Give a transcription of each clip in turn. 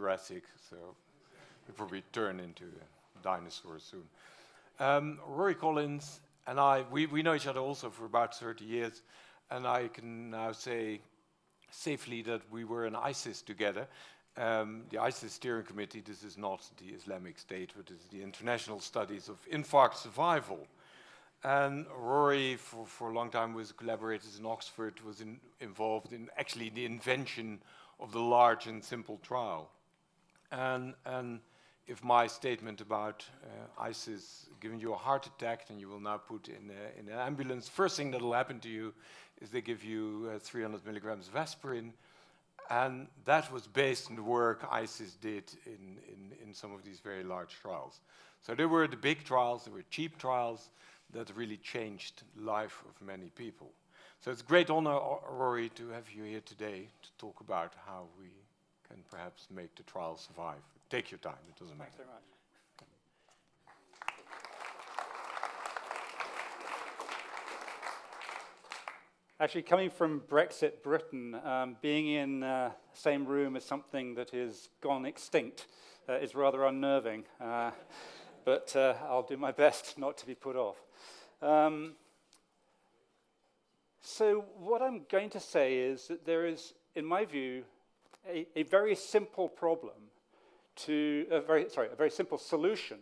Jurassic, so we'll probably turn into dinosaurs soon. Rory Collins and I, we know each other also for about 30 years, and I can now say safely that we were in ISIS together. The ISIS steering committee, this is not the Islamic State, but this is the International Studies of Infarct Survival. And Rory, for a long time, with collaborators in Oxford, was involved in actually the invention of the large and simple trial. And if my statement about ISIS giving you a heart attack and you will now put in an ambulance, first thing that will happen to you is they give you 300 milligrams of aspirin. And that was based on the work ISIS did in some of these very large trials. So they were the big trials, they were cheap trials that really changed the life of many people. So it's a great honor, Rory, to have you here today to talk about how we can perhaps make the trial survive. Take your time, it doesn't matter. Thanks very much. Actually, coming from Brexit Britain, being in the same room as something that is gone extinct is rather unnerving. But I'll do my best not to be put off. So what I'm going to say is that there is, in my view, a very simple problem to a very simple solution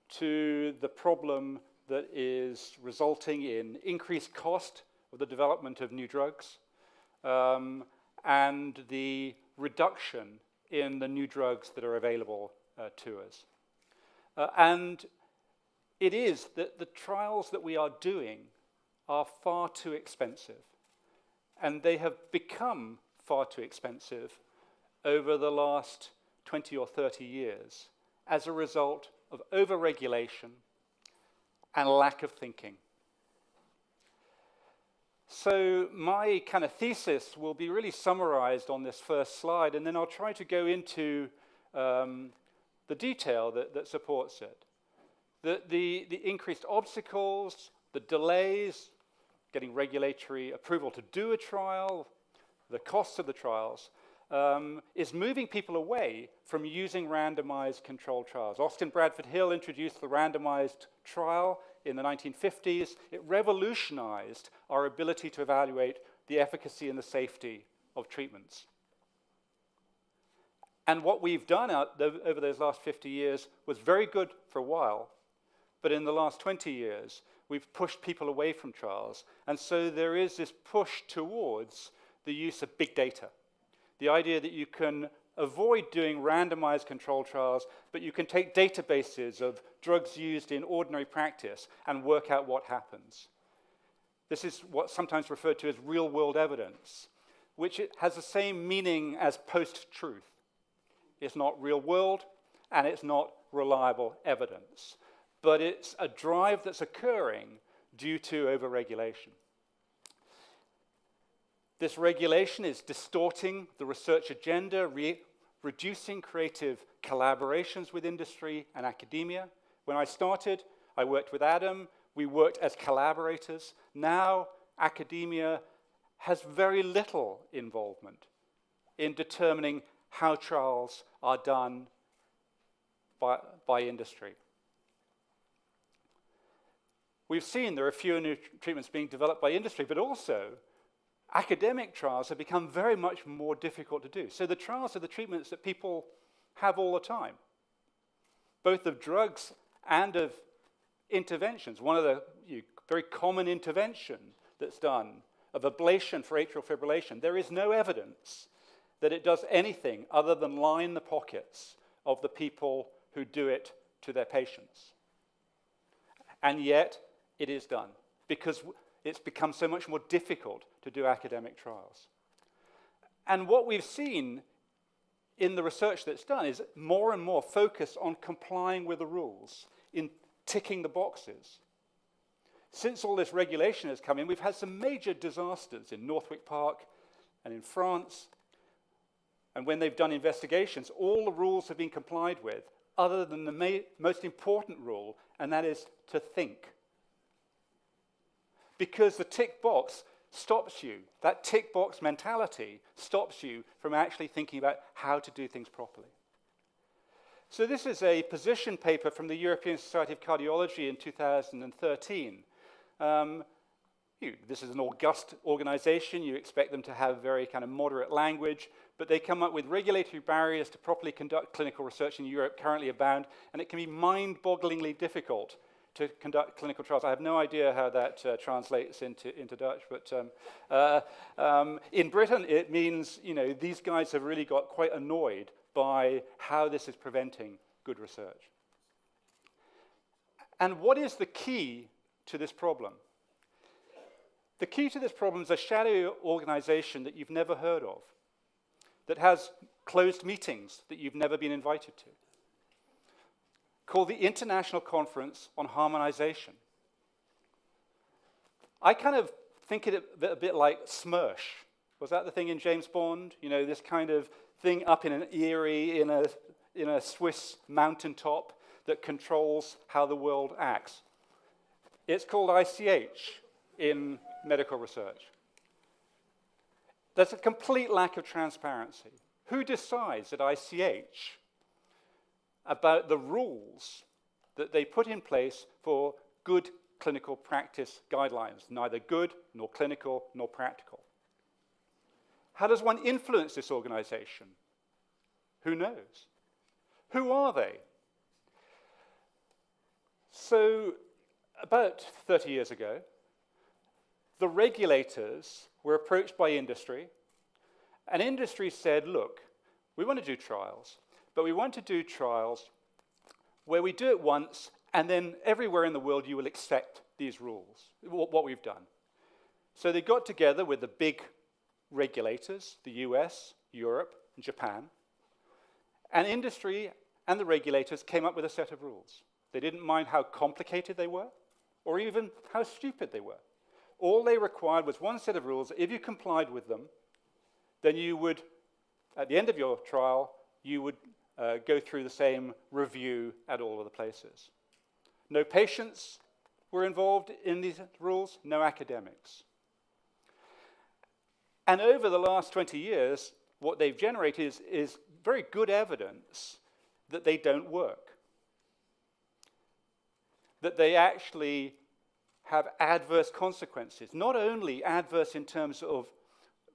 to the problem that is resulting in increased cost of the development of new drugs and the reduction in the new drugs that are available to us. And it is that the trials that we are doing are far too expensive. And they have become far too expensive over the last 20 or 30 years as a result of over-regulation and lack of thinking. So my kind of thesis will be really summarized on this first slide, and then I'll try to go into the detail that supports it. The increased obstacles, the delays, getting regulatory approval to do a trial, the costs of the trials, is moving people away from using randomized controlled trials. Austin Bradford Hill introduced the randomized trial in the 1950s. It revolutionized our ability to evaluate the efficacy and the safety of treatments. And what we've done over those last 50 years was very good for a while, but in the last 20 years, we've pushed people away from trials. And so there is this push towards the use of big data. The idea that you can avoid doing randomized controlled trials, but you can take databases of drugs used in ordinary practice and work out what happens. This is what's sometimes referred to as real-world evidence, which it has the same meaning as post-truth. It's not real-world, and it's not reliable evidence. But it's a drive that's occurring due to over-regulation. This regulation is distorting the research agenda, reducing creative collaborations with industry and academia. When I started, I worked with Adam. We worked as collaborators. Now, academia has very little involvement in determining how trials are done by industry. We've seen there are fewer new treatments being developed by industry, but also academic trials have become very much more difficult to do. So the trials are the treatments that people have all the time, both of drugs and of interventions. One of the very common intervention that's done of ablation for atrial fibrillation, there is no evidence that it does anything other than line the pockets of the people who do it to their patients. And yet, it is done because it's become so much more difficult to do academic trials. And what we've seen in the research that's done is more and more focus on complying with the rules, in ticking the boxes. Since all this regulation has come in, we've had some major disasters in Northwick Park and in France. And when they've done investigations, all the rules have been complied with, other than the most important rule, and that is to think. Because the tick box stops you, that tick box mentality stops you from actually thinking about how to do things properly. So this is a position paper from the European Society of Cardiology in 2013. This is an august organization. You expect them to have very kind of moderate language, but they come up with regulatory barriers to properly conduct clinical research in Europe currently abound, and it can be mind-bogglingly difficult to conduct clinical trials. I have no idea how that translates into Dutch, but in Britain it means, these guys have really got quite annoyed by how this is preventing good research. And what is the key to this problem? The key to this problem is a shadow organization that you've never heard of, that has closed meetings that you've never been invited to, called the International Conference on Harmonization. I kind of think of it a bit like SMERSH. Was that the thing in James Bond? This kind of thing up in an eyrie, in a Swiss mountaintop that controls how the world acts. It's called ICH in medical research. There's a complete lack of transparency. Who decides at ICH about the rules that they put in place for good clinical practice guidelines? Neither good, nor clinical, nor practical. How does one influence this organization? Who knows? Who are they? So, about 30 years ago, the regulators were approached by industry, and industry said, look, we want to do trials, but we want to do trials where we do it once, and then everywhere in the world you will accept these rules, what we've done. So they got together with the big regulators, the US, Europe, and Japan, and industry and the regulators came up with a set of rules. They didn't mind how complicated they were, or even how stupid they were. All they required was one set of rules. If you complied with them, then you would, at the end of your trial, you would go through the same review at all of the places. No patients were involved in these rules, no academics. And over the last 20 years, what they've generated is very good evidence that they don't work. That they actually have adverse consequences, not only adverse in terms of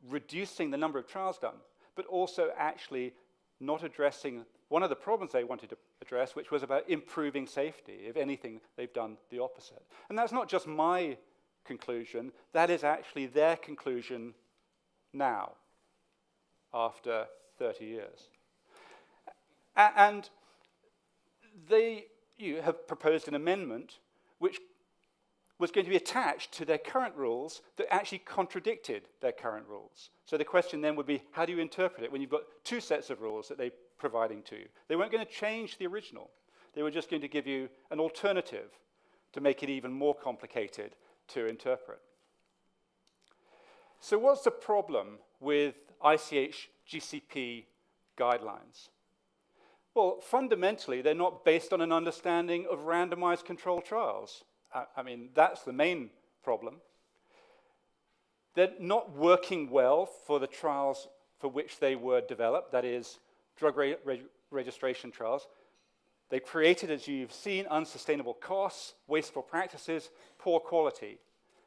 reducing the number of trials done, but also actually not addressing one of the problems they wanted to address, which was about improving safety. If anything, they've done the opposite. And that's not just my conclusion, that is actually their conclusion now, after 30 years. And they have proposed an amendment which was going to be attached to their current rules that actually contradicted their current rules. So the question then would be, how do you interpret it when you've got two sets of rules that they're providing to you? They weren't going to change the original. They were just going to give you an alternative to make it even more complicated to interpret. So what's the problem with ICH-GCP guidelines? Well, fundamentally, they're not based on an understanding of randomized controlled trials. I mean, that's the main problem. They're not working well for the trials for which they were developed, that is, drug registration trials. They created, as you've seen, unsustainable costs, wasteful practices, poor quality.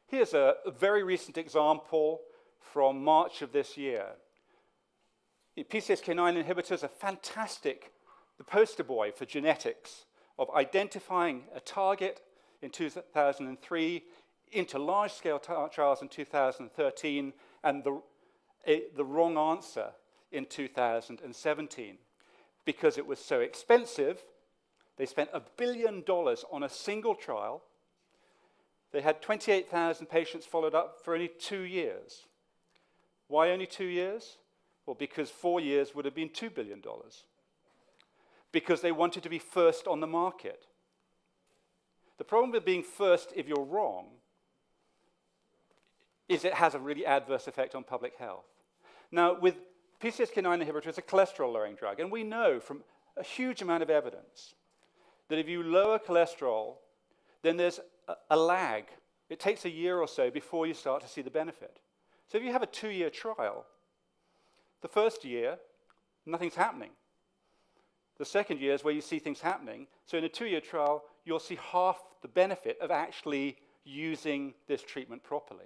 Here's a very recent example from March of this year. PCSK9 inhibitors are fantastic, the poster boy for genetics of identifying a target in 2003, into large-scale trials in 2013, and the wrong answer in 2017. Because it was so expensive, they spent $1 billion on a single trial. They had 28,000 patients followed up for only 2 years. Why only 2 years? Well, because 4 years would have been $2 billion. Because they wanted to be first on the market. The problem with being first, if you're wrong, is it has a really adverse effect on public health. Now, with PCSK9 inhibitor, it's a cholesterol-lowering drug, and we know from a huge amount of evidence that if you lower cholesterol, then there's a lag. It takes a year or so before you start to see the benefit. So if you have a 2-year trial, the first year, nothing's happening. The second year is where you see things happening. So in a 2-year trial, you'll see half the benefit of actually using this treatment properly.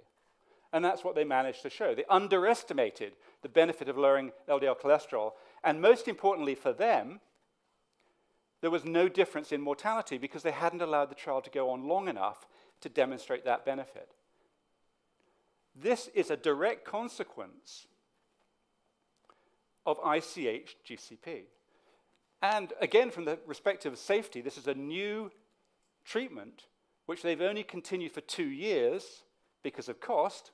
And that's what they managed to show. They underestimated the benefit of lowering LDL cholesterol. And most importantly for them, there was no difference in mortality because they hadn't allowed the trial to go on long enough to demonstrate that benefit. This is a direct consequence of ICH-GCP. And again, from the perspective of safety, this is a new treatment which they've only continued for 2 years because of cost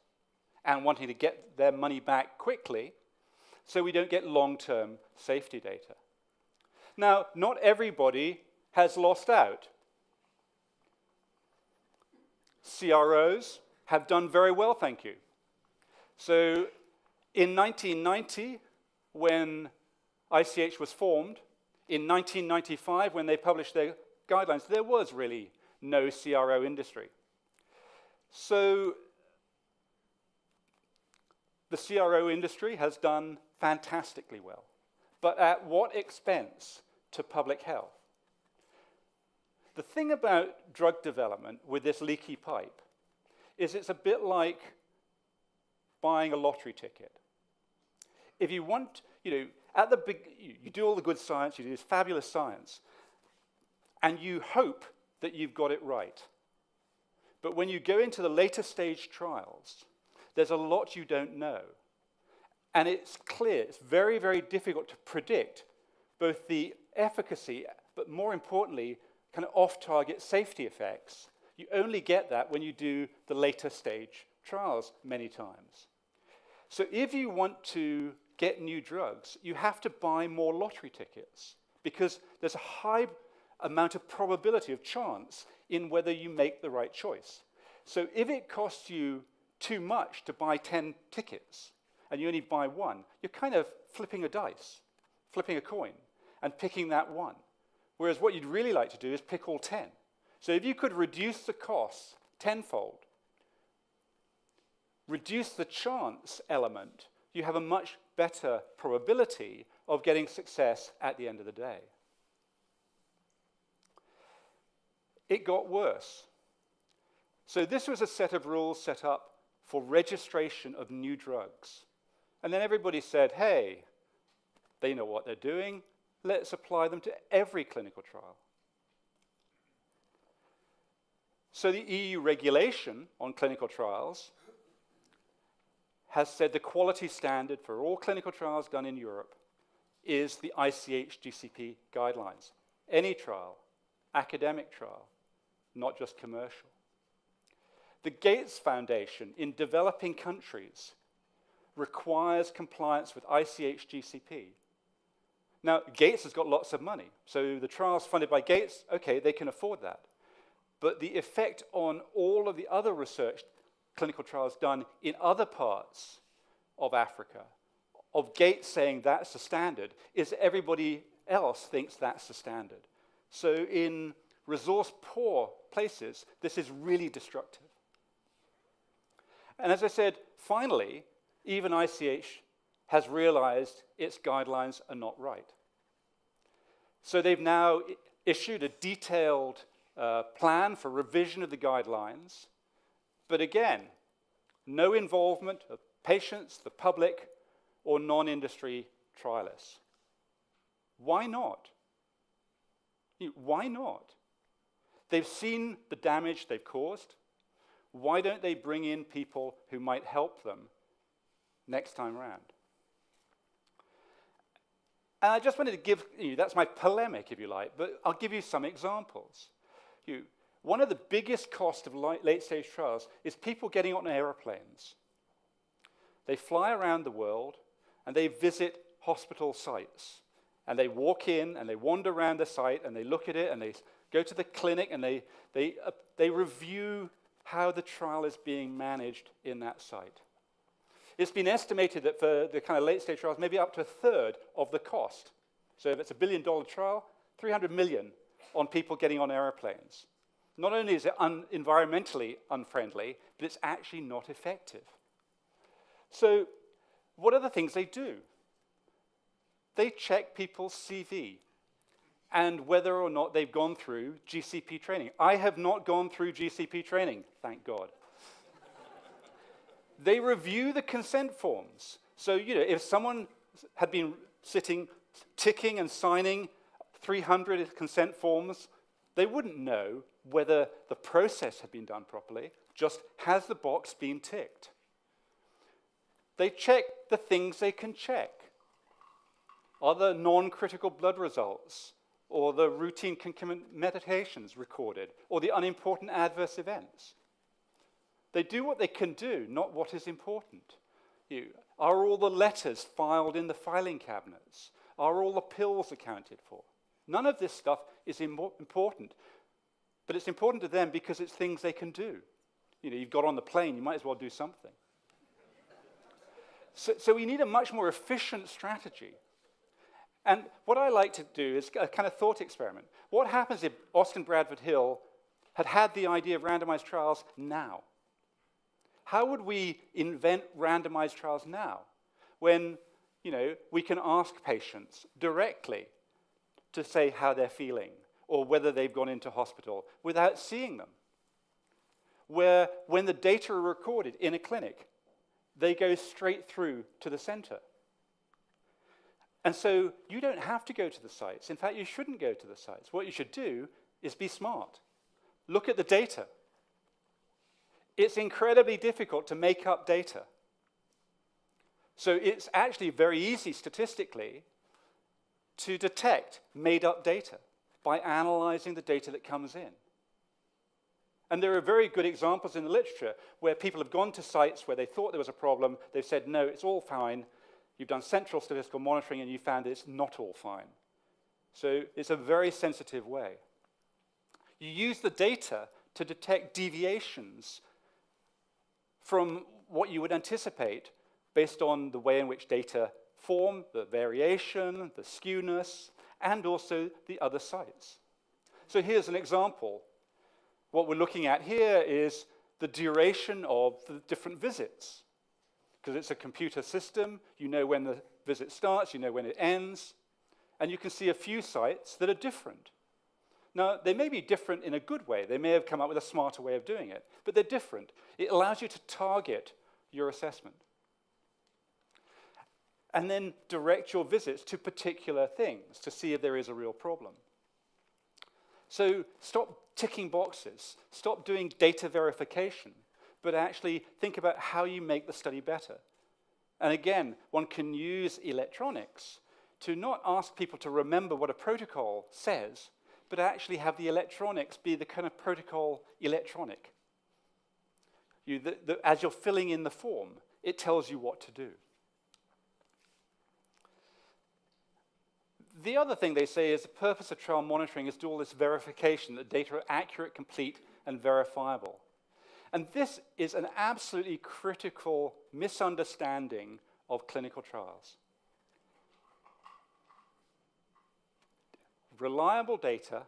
and wanting to get their money back quickly, so we don't get long-term safety data. Now, not everybody has lost out. CROs have done very well, thank you. So in 1990, when ICH was formed, in 1995, when they published their guidelines, there was really no CRO industry. So the CRO industry has done fantastically well. But at what expense to public health? The thing about drug development with this leaky pipe is it's a bit like buying a lottery ticket. If you want, you do all the good science, you do this fabulous science, and you hope that you've got it right. But when you go into the later stage trials, there's a lot you don't know. And it's clear, it's very, very difficult to predict both the efficacy, but more importantly, kind of off-target safety effects. You only get that when you do the later stage trials many times. So if you want to get new drugs, you have to buy more lottery tickets because there's a high amount of probability of chance in whether you make the right choice. So if it costs you too much to buy 10 tickets and you only buy one, you're kind of flipping a dice, flipping a coin, and picking that one. Whereas what you'd really like to do is pick all 10. So if you could reduce the cost tenfold, reduce the chance element, you have a much better probability of getting success at the end of the day. It got worse. So this was a set of rules set up for registration of new drugs. And then everybody said, hey, they know what they're doing. Let's apply them to every clinical trial. So the EU regulation on clinical trials has said the quality standard for all clinical trials done in Europe is the ICH-GCP guidelines. Any trial, academic trial, not just commercial. The Gates Foundation in developing countries requires compliance with ICH-GCP. Now, Gates has got lots of money, so the trials funded by Gates, okay, they can afford that. But the effect on all of the other research clinical trials done in other parts of Africa, of Gates saying that's the standard, is everybody else thinks that's the standard. So in resource-poor places, this is really destructive. And as I said, finally, even ICH has realized its guidelines are not right. So they've now issued a detailed plan for revision of the guidelines, but again, no involvement of patients, the public, or non-industry trialists. Why not? Why not? They've seen the damage they've caused. Why don't they bring in people who might help them next time around? And I just wanted to give you, that's my polemic, if you like, but I'll give you some examples. One of the biggest costs of late-stage trials is people getting on aeroplanes. They fly around the world, and they visit hospital sites. And they walk in, and they wander around the site, and they look at it, and they go to the clinic, and they review how the trial is being managed in that site. It's been estimated that for the kind of late-stage trials, maybe up to a third of the cost. So if it's a $1 billion trial, $300 million on people getting on airplanes. Not only is it environmentally unfriendly, but it's actually not effective. So what are the things they do? They check people's CV. and whether or not they've gone through GCP training. I have not gone through GCP training, thank God. They review the consent forms. So, if someone had been sitting, ticking and signing 300 consent forms, they wouldn't know whether the process had been done properly, just has the box been ticked. They check the things they can check. Are the non-critical blood results, or the routine concomitant meditations recorded, or the unimportant adverse events? They do what they can do, not what is important. Are all the letters filed in the filing cabinets? Are all the pills accounted for? None of this stuff is important, but it's important to them because it's things they can do. You've got on the plane, you might as well do something. So we need a much more efficient strategy. And what I like to do is a kind of thought experiment. What happens if Austin Bradford Hill had the idea of randomized trials now? How would we invent randomized trials now when, we can ask patients directly to say how they're feeling or whether they've gone into hospital without seeing them? Where when the data are recorded in a clinic, they go straight through to the center. And so you don't have to go to the sites. In fact, you shouldn't go to the sites. What you should do is be smart. Look at the data. It's incredibly difficult to make up data. So it's actually very easy statistically to detect made-up data by analyzing the data that comes in. And there are very good examples in the literature where people have gone to sites where they thought there was a problem, they've said, no, it's all fine. You've done central statistical monitoring and you found that it's not all fine. So it's a very sensitive way. You use the data to detect deviations from what you would anticipate based on the way in which data form, the variation, the skewness, and also the other sites. So here's an example. What we're looking at here is the duration of the different visits. Because it's a computer system, you know when the visit starts, you know when it ends, and you can see a few sites that are different. Now, they may be different in a good way. They may have come up with a smarter way of doing it, but they're different. It allows you to target your assessment. And then direct your visits to particular things to see if there is a real problem. So stop ticking boxes. Stop doing data verification, but actually think about how you make the study better. And again, one can use electronics to not ask people to remember what a protocol says, but actually have the electronics be the kind of protocol electronic. As you're filling in the form, it tells you what to do. The other thing they say is the purpose of trial monitoring is to do all this verification that data are accurate, complete, and verifiable. And this is an absolutely critical misunderstanding of clinical trials. Reliable data,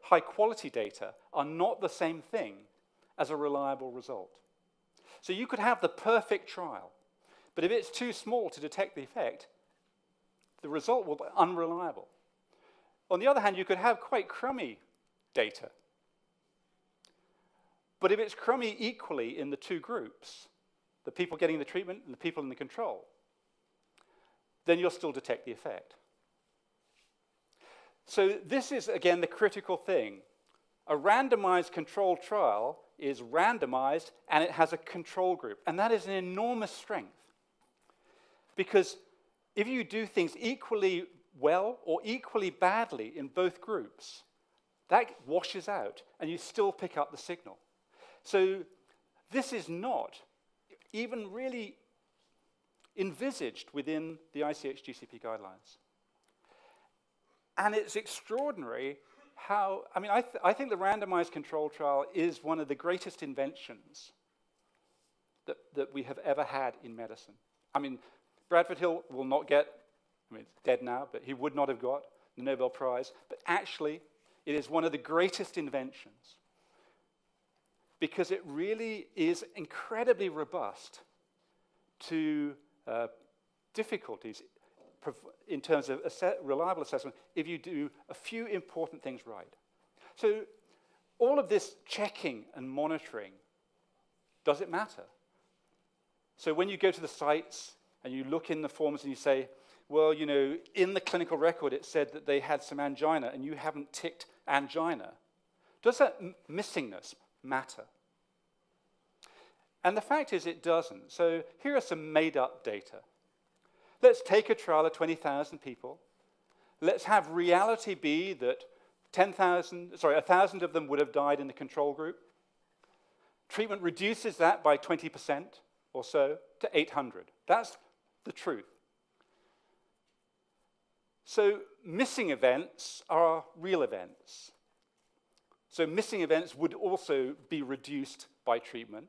high quality data are not the same thing as a reliable result. So you could have the perfect trial, but if it's too small to detect the effect, the result will be unreliable. On the other hand, you could have quite crummy data. But if it's crummy equally in the two groups, the people getting the treatment and the people in the control, then you'll still detect the effect. So this is, again, the critical thing. A randomized controlled trial is randomized and it has a control group. And that is an enormous strength. Because if you do things equally well or equally badly in both groups, that washes out and you still pick up the signal. So this is not even really envisaged within the ICH-GCP guidelines. And it's extraordinary how, I think the randomized control trial is one of the greatest inventions that we have ever had in medicine. Bradford Hill will not get, it's dead now, but he would not have got the Nobel Prize. But actually, it is one of the greatest inventions because it really is incredibly robust to difficulties, in terms of reliable assessment if you do a few important things right. So all of this checking and monitoring, does it matter? So when you go to the sites and you look in the forms and you say, well, you know, in the clinical record it said that they had some angina and you haven't ticked angina, does that missingness matter? And the fact is it doesn't. So here are some made-up data. Let's take a trial of 20,000 people. Let's have reality be that 1,000 of them would have died in the control group. Treatment reduces that by 20% or so to 800. That's the truth. So missing events are real events. So missing events would also be reduced by treatment.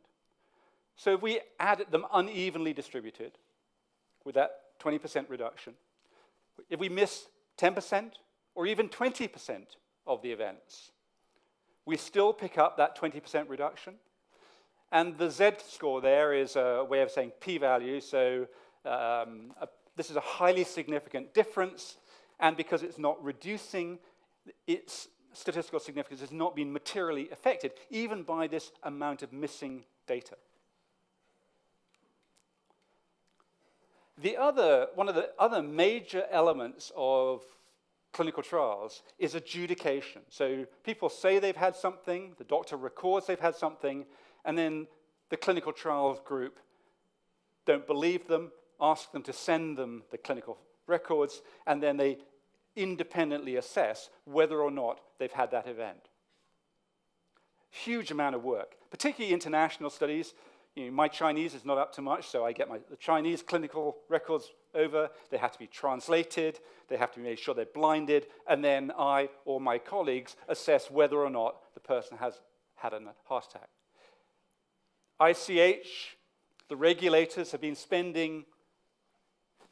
So if we add them unevenly distributed with that 20% reduction, if we miss 10% or even 20% of the events, we still pick up that 20% reduction. And the Z-score there is a way of saying p-value, so this is a highly significant difference, and because it's not reducing, its statistical significance has not been materially affected, even by this amount of missing data. One of the other major elements of clinical trials is adjudication. So people say they've had something, the doctor records they've had something, and then the clinical trials group don't believe them, ask them to send them the clinical records, and then they independently assess whether or not they've had that event. Huge amount of work, particularly international studies. You know, my Chinese is not up to much, so I get the Chinese clinical records over. They have to be translated. They have to be made sure they're blinded. And then I or my colleagues assess whether or not the person has had a heart attack. ICH, the regulators have been spending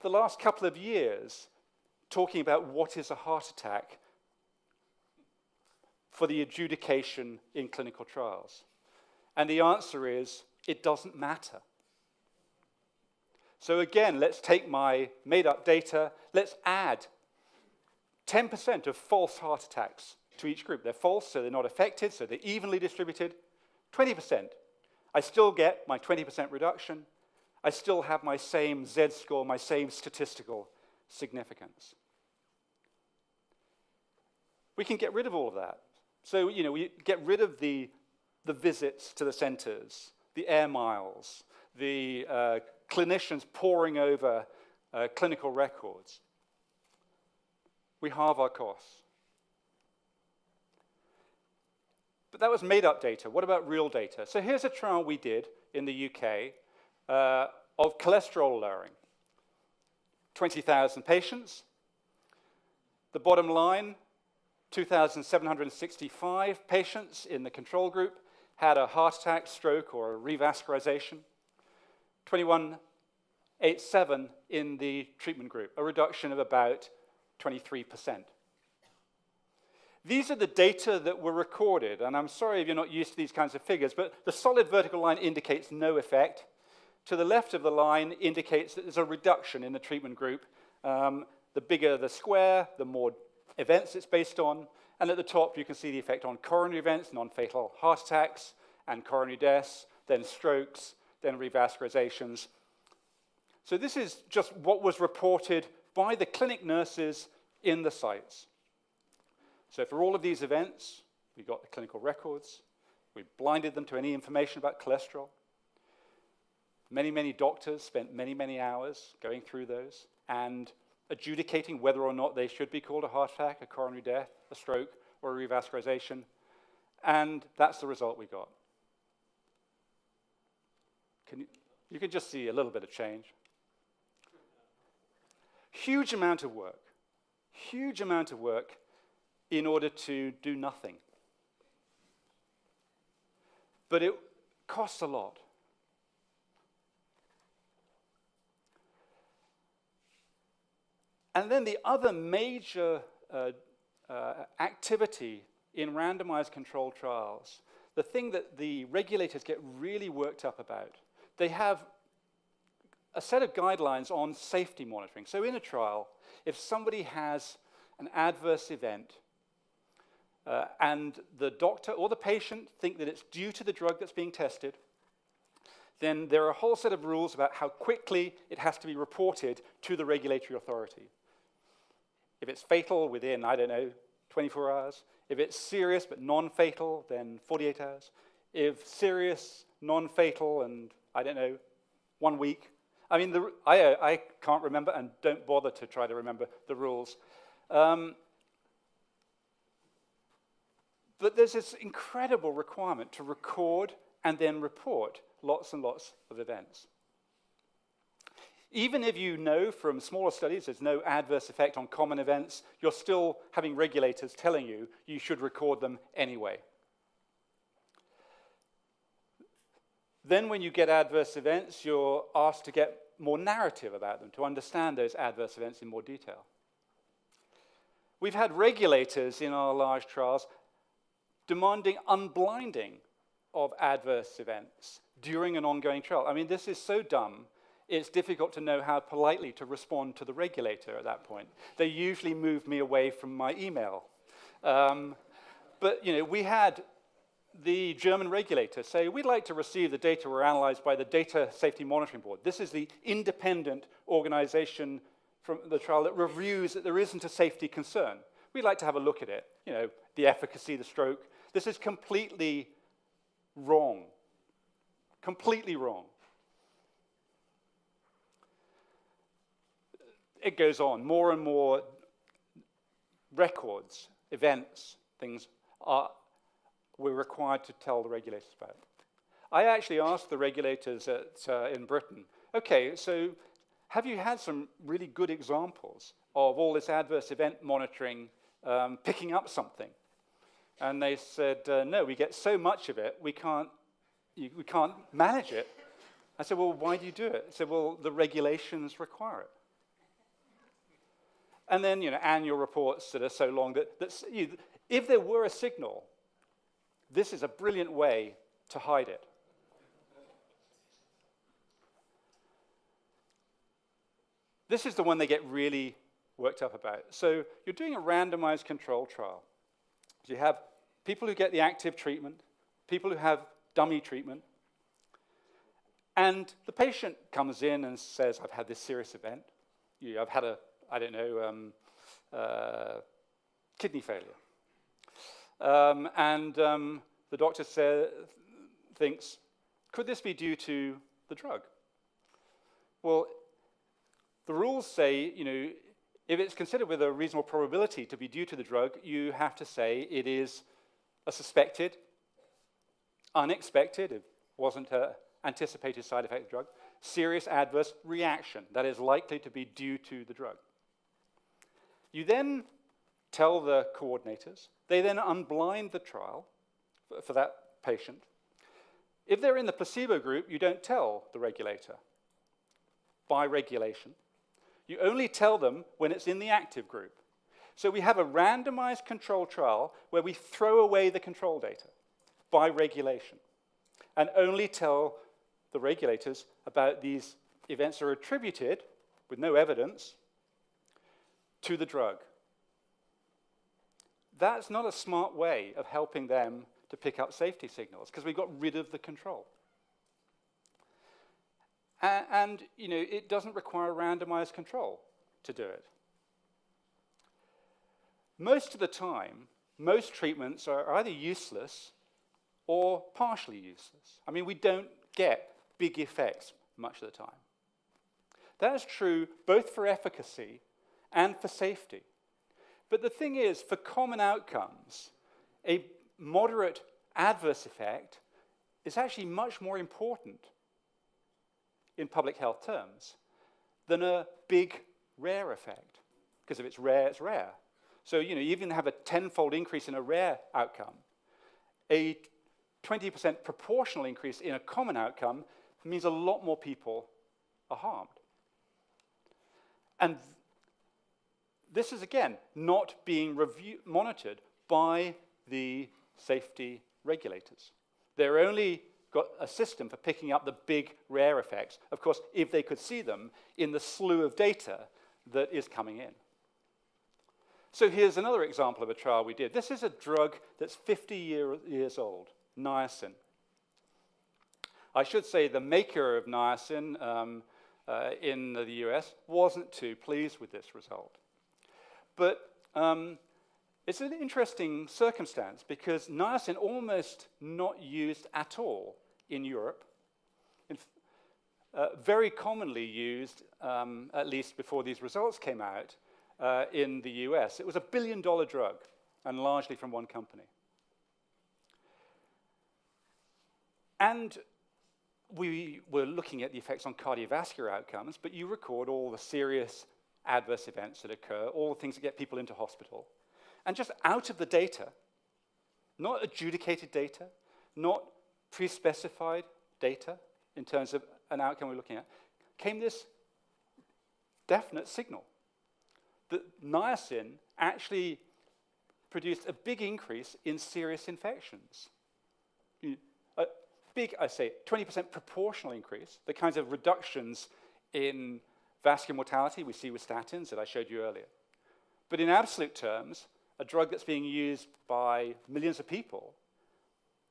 the last couple of years talking about what is a heart attack for the adjudication in clinical trials. And the answer is, it doesn't matter. So again, let's take my made-up data. Let's add 10% of false heart attacks to each group. They're false, so they're not affected, so they're evenly distributed. 20%. I still get my 20% reduction. I still have my same Z-score, my same statistical significance. We can get rid of all of that. So, you know, we get rid of the visits to the centers, the air miles, the clinicians poring over clinical records. We halve our costs. But that was made-up data. What about real data? So here's a trial we did in the UK of cholesterol lowering. 20,000 patients. The bottom line, 2,765 patients in the control group had a heart attack, stroke, or a revascularization. 2187 in the treatment group, a reduction of about 23%. These are the data that were recorded, and I'm sorry if you're not used to these kinds of figures, but the solid vertical line indicates no effect. To the left of the line indicates that there's a reduction in the treatment group. The bigger the square, the more events it's based on, and at the top you can see the effect on coronary events, non-fatal heart attacks, and coronary deaths, then strokes, then revascularizations. So this is just what was reported by the clinic nurses in the sites. So for all of these events, we got the clinical records, we blinded them to any information about cholesterol. Many, many doctors spent many, many hours going through those and adjudicating whether or not they should be called a heart attack, a coronary death, a stroke, or a revascularization. And that's the result we got. You can just see a little bit of change. Huge amount of work in order to do nothing. But it costs a lot. And then the other major activity in randomized controlled trials, the thing that the regulators get really worked up about, they have a set of guidelines on safety monitoring. So in a trial, if somebody has an adverse event and the doctor or the patient think that it's due to the drug that's being tested, then there are a whole set of rules about how quickly it has to be reported to the regulatory authority. If it's fatal, within, I don't know, 24 hours. If it's serious but non-fatal, then 48 hours. If serious, non-fatal, and, I don't know, 1 week. I mean, I can't remember, and don't bother to try to remember the rules. But there's this incredible requirement to record and then report lots and lots of events. Even if you know from smaller studies there's no adverse effect on common events, you're still having regulators telling you you should record them anyway. Then when you get adverse events, you're asked to get more narrative about them, to understand those adverse events in more detail. We've had regulators in our large trials demanding unblinding of adverse events during an ongoing trial. I mean, this is so dumb, it's difficult to know how politely to respond to the regulator at that point. They usually move me away from my email. But, you know, we had the German regulator say, we'd like to receive the data were analyzed by the Data Safety Monitoring Board. This is the independent organization from the trial that reviews that there isn't a safety concern. We'd like to have a look at it. You know, the efficacy, the stroke. This is completely wrong. Completely wrong. It goes on. More and more records, events, things we're required to tell the regulators about. I actually asked the regulators in Britain, okay, so have you had some really good examples of all this adverse event monitoring picking up something? And they said, no, we get so much of it, we can't manage it. I said, well, why do you do it? They said, well, the regulations require it. And then, you know, annual reports that are so long that if there were a signal, this is a brilliant way to hide it. This is the one they get really worked up about. So you're doing a randomized control trial. So you have people who get the active treatment, people who have dummy treatment, and the patient comes in and says, I've had this serious event. I've had a, I don't know, kidney failure. The doctor thinks, could this be due to the drug? Well, the rules say, you know, if it's considered with a reasonable probability to be due to the drug, you have to say it is a suspected, unexpected, it wasn't an anticipated side effect of the drug, serious adverse reaction that is likely to be due to the drug. You then tell the coordinators, they then unblind the trial for that patient. If they're in the placebo group, you don't tell the regulator by regulation. You only tell them when it's in the active group. So we have a randomized control trial where we throw away the control data by regulation and only tell the regulators about these events that are attributed, with no evidence, to the drug. That's not a smart way of helping them to pick up safety signals because we've got rid of the control. And you know, it doesn't require randomized control to do it. Most of the time, most treatments are either useless or partially useless. I mean, we don't get big effects much of the time. That is true both for efficacy and for safety. But the thing is, for common outcomes, a moderate adverse effect is actually much more important in public health terms than a big rare effect. Because if it's rare, it's rare. So, you know, you even have a 10-fold increase in a rare outcome. A 20% proportional increase in a common outcome means a lot more people are harmed. And this is, again, not being monitored by the safety regulators. They're only got a system for picking up the big, rare effects, of course, if they could see them in the slew of data that is coming in. So here's another example of a trial we did. This is a drug that's 50 years old, niacin. I should say the maker of niacin in the US wasn't too pleased with this result. But it's an interesting circumstance because niacin almost not used at all in Europe. Very commonly used, at least before these results came out, in the US. It was a $1 billion drug, and largely from one company. And we were looking at the effects on cardiovascular outcomes, but you record all the serious adverse events that occur, all the things that get people into hospital. And just out of the data, not adjudicated data, not pre-specified data in terms of an outcome we're looking at, came this definite signal that niacin actually produced a big increase in serious infections. A big, I say, 20% proportional increase, the kinds of reductions in vascular mortality we see with statins that I showed you earlier. But in absolute terms, a drug that's being used by millions of people,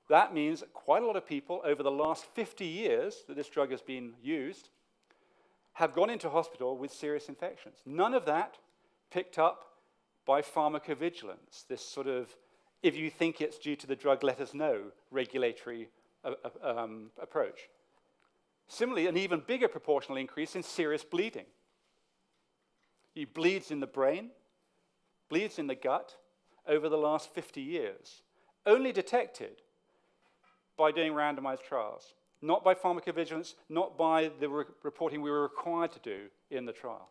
that means that quite a lot of people over the last 50 years that this drug has been used have gone into hospital with serious infections. None of that picked up by pharmacovigilance, this sort of, if you think it's due to the drug, let us know, regulatory approach. Similarly, an even bigger proportional increase in serious bleeding. He bleeds in the brain, bleeds in the gut over the last 50 years, only detected by doing randomized trials, not by pharmacovigilance, not by the reporting we were required to do in the trial.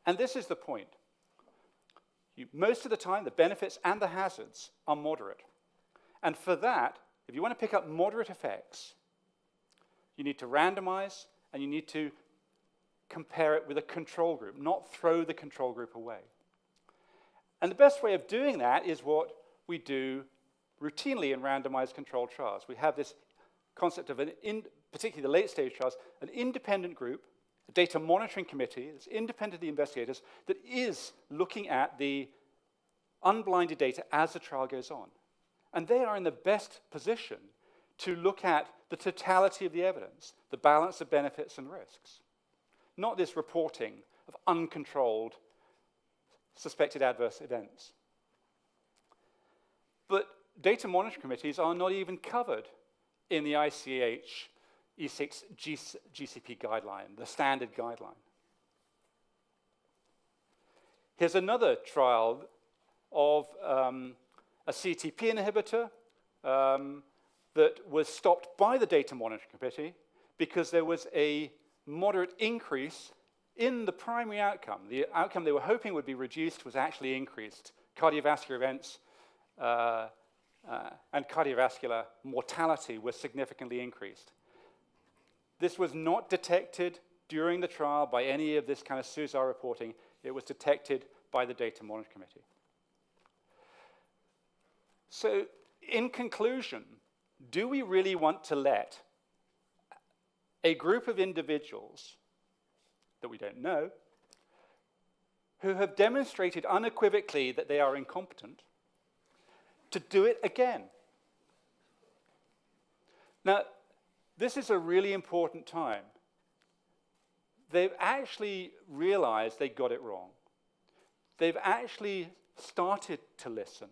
And this is the point. Most of the time, the benefits and the hazards are moderate. And for that, if you want to pick up moderate effects, you need to randomize and you need to compare it with a control group, not throw the control group away. And the best way of doing that is what we do routinely in randomized controlled trials. We have this concept of, particularly the late stage trials, an independent group, a data monitoring committee that's independent of the investigators that is looking at the unblinded data as the trial goes on. And they are in the best position to look at the totality of the evidence, the balance of benefits and risks, not this reporting of uncontrolled suspected adverse events. But data monitoring committees are not even covered in the ICH-GCP guideline, the standard guideline. Here's another trial of a CETP inhibitor that was stopped by the data monitoring committee because there was a moderate increase in the primary outcome. The outcome they were hoping would be reduced was actually increased. Cardiovascular events and cardiovascular mortality was significantly increased. This was not detected during the trial by any of this kind of SUSAR reporting. It was detected by the data monitoring committee. So, in conclusion, do we really want to let a group of individuals that we don't know, who have demonstrated unequivocally that they are incompetent, to do it again? Now, this is a really important time. They've actually realized they got it wrong. They've actually started to listen.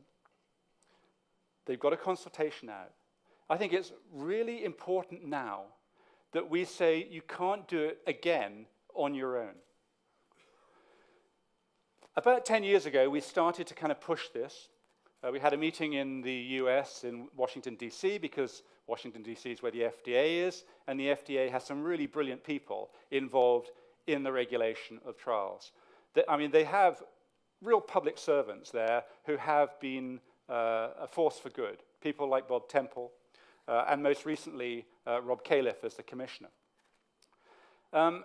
They've got a consultation out. I think it's really important now that we say you can't do it again on your own. About 10 years ago, we started to kind of push this. We had a meeting in the US in Washington, D.C., because Washington, D.C. is where the FDA is, and the FDA has some really brilliant people involved in the regulation of trials. They have real public servants there who have been a force for good, people like Bob Temple, and most recently, Rob Califf as the commissioner. And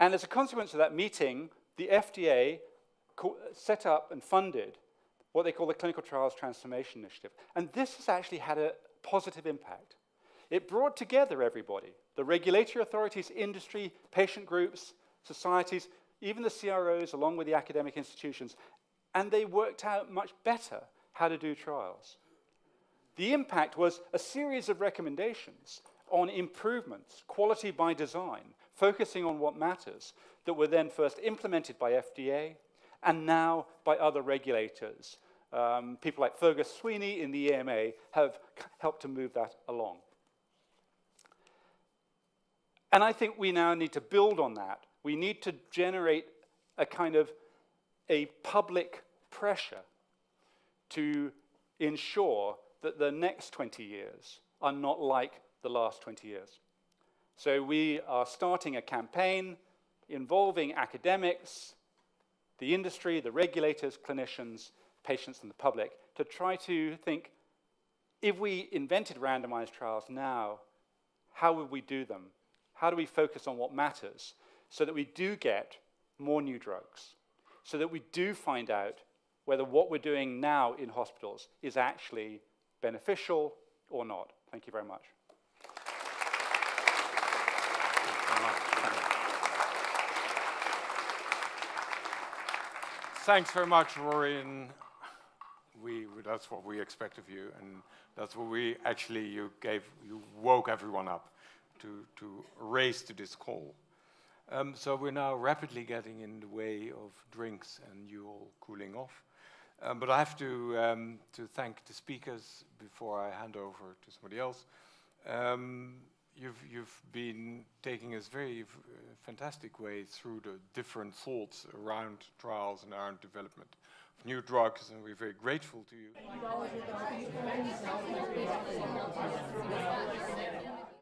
as a consequence of that meeting, the FDA set up and funded what they call the Clinical Trials Transformation Initiative. And this has actually had a positive impact. It brought together everybody, the regulatory authorities, industry, patient groups, societies, even the CROs, along with the academic institutions, and they worked out much better how to do trials. The impact was a series of recommendations on improvements, quality by design, focusing on what matters, that were then first implemented by FDA and now by other regulators. People like Fergus Sweeney in the EMA have helped to move that along. And I think we now need to build on that. We need to generate a kind of a public pressure to ensure that the next 20 years are not like the last 20 years. So we are starting a campaign involving academics, the industry, the regulators, clinicians, patients, and the public to try to think, if we invented randomized trials now, how would we do them? How do we focus on what matters so that we do get more new drugs, so that we do find out whether what we're doing now in hospitals is actually beneficial or not? Thank you very much. Thanks very much, Rory. And that's what we expect of you, and that's what we actually, you woke everyone up to race to this call. So we're now rapidly getting in the way of drinks and you all cooling off. But I have to thank the speakers before I hand over to somebody else. You've been taking us very fantastic way through the different thoughts around trials and around development of new drugs, and we're very grateful to you.